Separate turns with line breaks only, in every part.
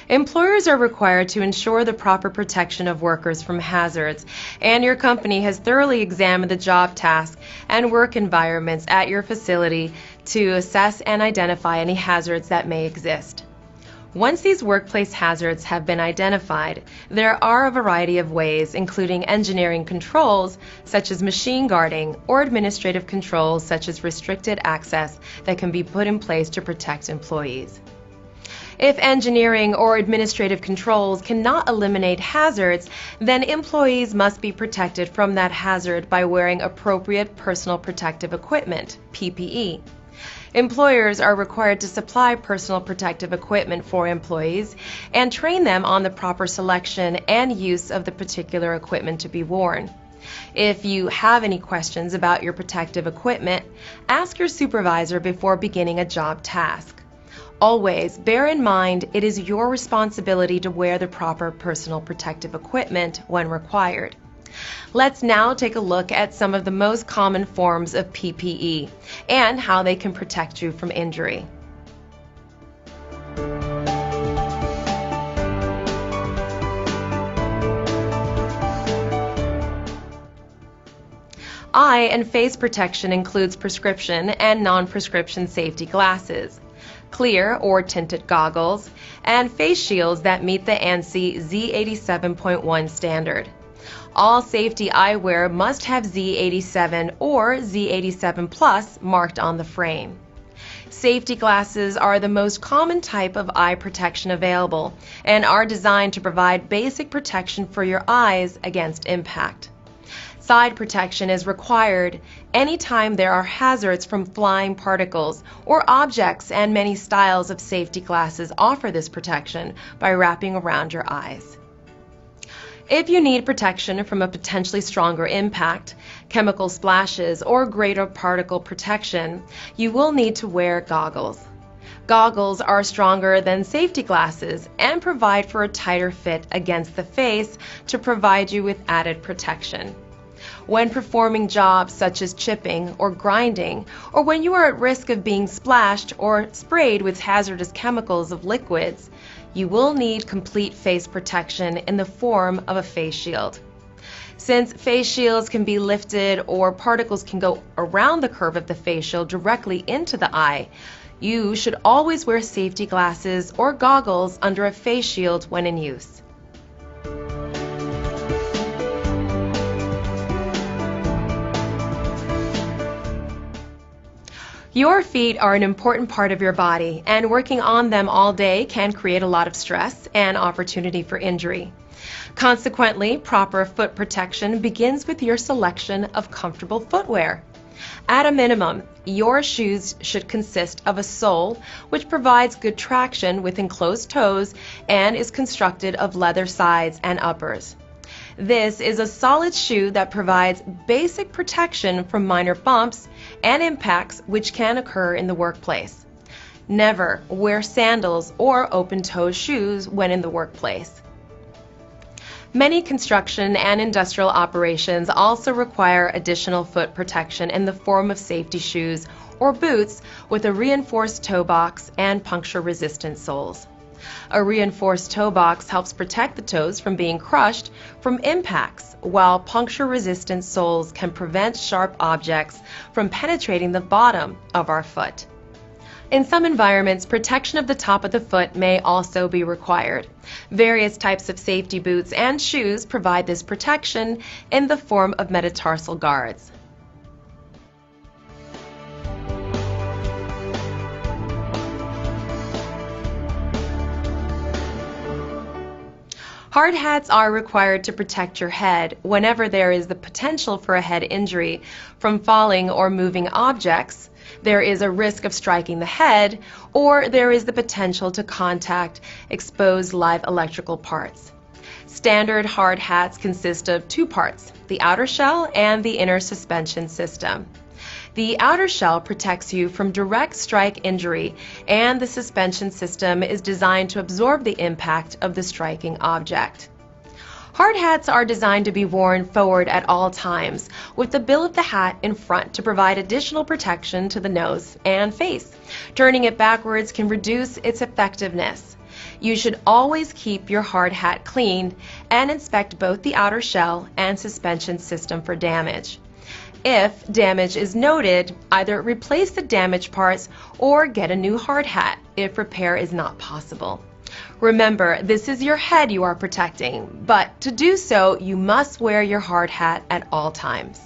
Employers are required to ensure the proper protection of workers from hazards, and your company has thoroughly examined the job tasks and work environments at your facility to assess and identify any hazards that may exist. Once these workplace hazards have been identified, there are a variety of ways, including engineering controls such as machine guarding or administrative controls such as restricted access that can be put in place to protect employees. If engineering or administrative controls cannot eliminate hazards, then employees must be protected from that hazard by wearing appropriate personal protective equipment, PPE. Employers are required to supply personal protective equipment for employees and train them on the proper selection and use of the particular equipment to be worn. If you have any questions about your protective equipment, ask your supervisor before beginning a job task. Always bear in mind it is your responsibility to wear the proper personal protective equipment when required. Let's now take a look at some of the most common forms of PPE and how they can protect you from injury. Eye and face protection includes prescription and non-prescription safety glasses, clear or tinted goggles, and face shields that meet the ANSI Z87.1 standard. All safety eyewear must have Z87 or Z87 Plus marked on the frame. Safety glasses are the most common type of eye protection available and are designed to provide basic protection for your eyes against impact. Side protection is required anytime there are hazards from flying particles or objects, and many styles of safety glasses offer this protection by wrapping around your eyes. If you need protection from a potentially stronger impact, chemical splashes, or greater particle protection, you will need to wear goggles. Goggles are stronger than safety glasses and provide for a tighter fit against the face to provide you with added protection. When performing jobs such as chipping or grinding, or when you are at risk of being splashed or sprayed with hazardous chemicals of liquids, you will need complete face protection in the form of a face shield. Since face shields can be lifted or particles can go around the curve of the face shield directly into the eye, you should always wear safety glasses or goggles under a face shield when in use. Your feet are an important part of your body, and working on them all day can create a lot of stress and opportunity for injury. Consequently, proper foot protection begins with your selection of comfortable footwear. At a minimum, your shoes should consist of a sole which provides good traction with enclosed toes and is constructed of leather sides and uppers. This is a solid shoe that provides basic protection from minor bumps and impacts which can occur in the workplace. Never wear sandals or open-toe shoes when in the workplace. Many construction and industrial operations also require additional foot protection in the form of safety shoes or boots with a reinforced toe box and puncture-resistant soles. A reinforced toe box helps protect the toes from being crushed from impacts, while puncture-resistant soles can prevent sharp objects from penetrating the bottom of our foot. In some environments, protection of the top of the foot may also be required. Various types of safety boots and shoes provide this protection in the form of metatarsal guards. Hard hats are required to protect your head whenever there is the potential for a head injury from falling or moving objects, there is a risk of striking the head, or there is the potential to contact exposed live electrical parts. Standard hard hats consist of two parts, the outer shell and the inner suspension system. The outer shell protects you from direct strike injury, and the suspension system is designed to absorb the impact of the striking object. Hard hats are designed to be worn forward at all times, with the bill of the hat in front to provide additional protection to the nose and face. Turning it backwards can reduce its effectiveness. You should always keep your hard hat clean and inspect both the outer shell and suspension system for damage. If damage is noted, either replace the damaged parts or get a new hard hat if repair is not possible. Remember, this is your head you are protecting, but to do so, you must wear your hard hat at all times.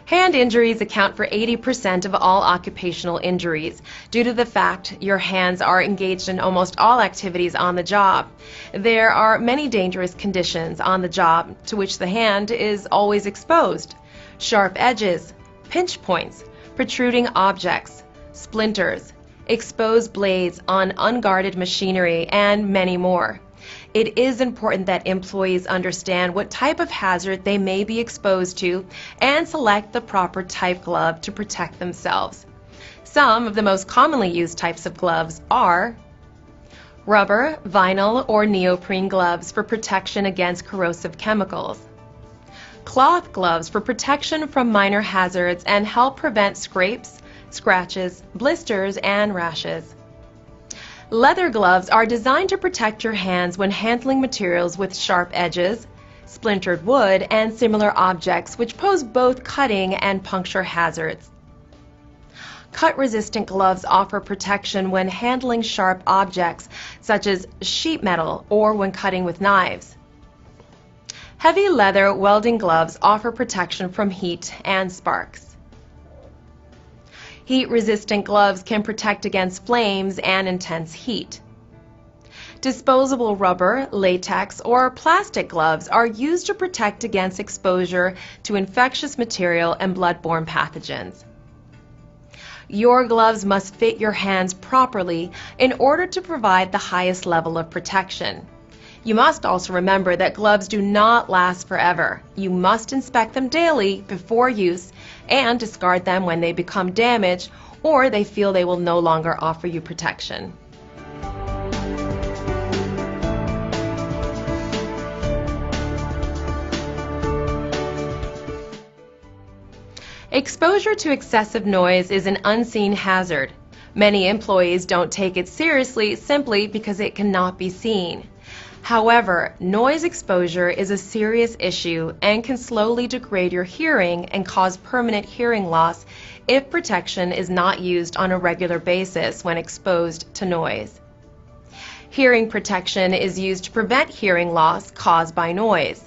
Hand injuries account for 80% of all occupational injuries due to the fact your hands are engaged in almost all activities on the job. There are many dangerous conditions on the job to which the hand is always exposed. Sharp edges, pinch points, protruding objects, splinters, exposed blades on unguarded machinery, and many more. It is important that employees understand what type of hazard they may be exposed to and select the proper type glove to protect themselves. Some of the most commonly used types of gloves are rubber, vinyl, or neoprene gloves for protection against corrosive chemicals. Cloth gloves for protection from minor hazards and help prevent scrapes, scratches, blisters, and rashes. Leather gloves are designed to protect your hands when handling materials with sharp edges, splintered wood, and similar objects which pose both cutting and puncture hazards. Cut-resistant gloves offer protection when handling sharp objects such as sheet metal or when cutting with knives. Heavy leather welding gloves offer protection from heat and sparks. Heat-resistant gloves can protect against flames and intense heat. Disposable rubber, latex, or plastic gloves are used to protect against exposure to infectious material and blood-borne pathogens. Your gloves must fit your hands properly in order to provide the highest level of protection. You must also remember that gloves do not last forever. You must inspect them daily before use and discard them when they become damaged or they feel they will no longer offer you protection. Exposure to excessive noise is an unseen hazard. Many employees don't take it seriously simply because it cannot be seen. However, noise exposure is a serious issue and can slowly degrade your hearing and cause permanent hearing loss if protection is not used on a regular basis when exposed to noise. Hearing protection is used to prevent hearing loss caused by noise.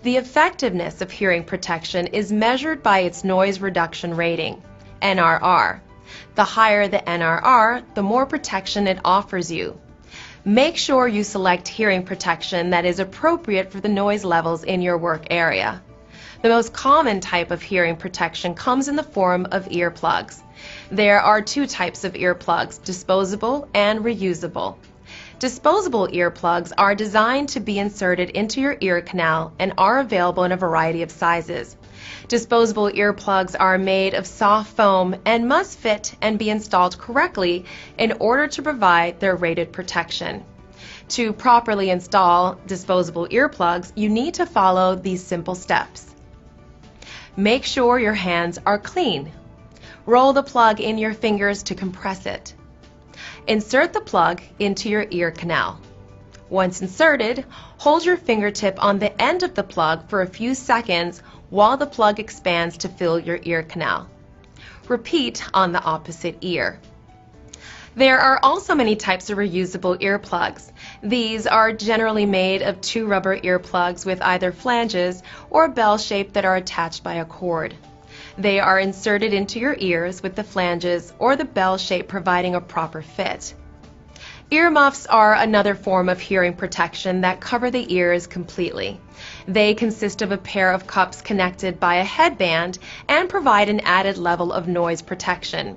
The effectiveness of hearing protection is measured by its noise reduction rating, NRR. The higher the NRR, the more protection it offers you. Make sure you select hearing protection that is appropriate for the noise levels in your work area. The most common type of hearing protection comes in the form of earplugs. There are two types of earplugs, disposable and reusable. Disposable earplugs are designed to be inserted into your ear canal and are available in a variety of sizes. Disposable earplugs are made of soft foam and must fit and be installed correctly in order to provide their rated protection. To properly install disposable earplugs, you need to follow these simple steps. Make sure your hands are clean. Roll the plug in your fingers to compress it. Insert the plug into your ear canal. Once inserted, hold your fingertip on the end of the plug for a few seconds while the plug expands to fill your ear canal. Repeat on the opposite ear. There are also many types of reusable earplugs. These are generally made of two rubber earplugs with either flanges or bell shape that are attached by a cord. They are inserted into your ears with the flanges or the bell shape providing a proper fit. Earmuffs are another form of hearing protection that cover the ears completely. They consist of a pair of cups connected by a headband and provide an added level of noise protection.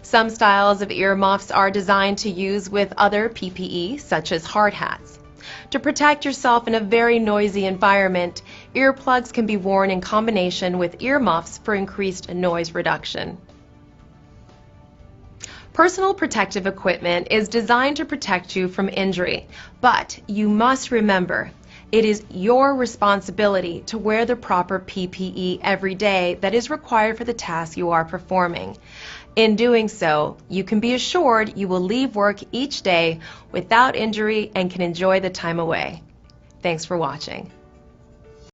Some styles of earmuffs are designed to use with other PPE, such as hard hats. To protect yourself in a very noisy environment, earplugs can be worn in combination with earmuffs for increased noise reduction. Personal protective equipment is designed to protect you from injury, but you must remember, It is your responsibility to wear the proper PPE every day that is required for the task you are performing. In doing so, you can be assured you will leave work each day without injury and can enjoy the time away. Thanks for watching.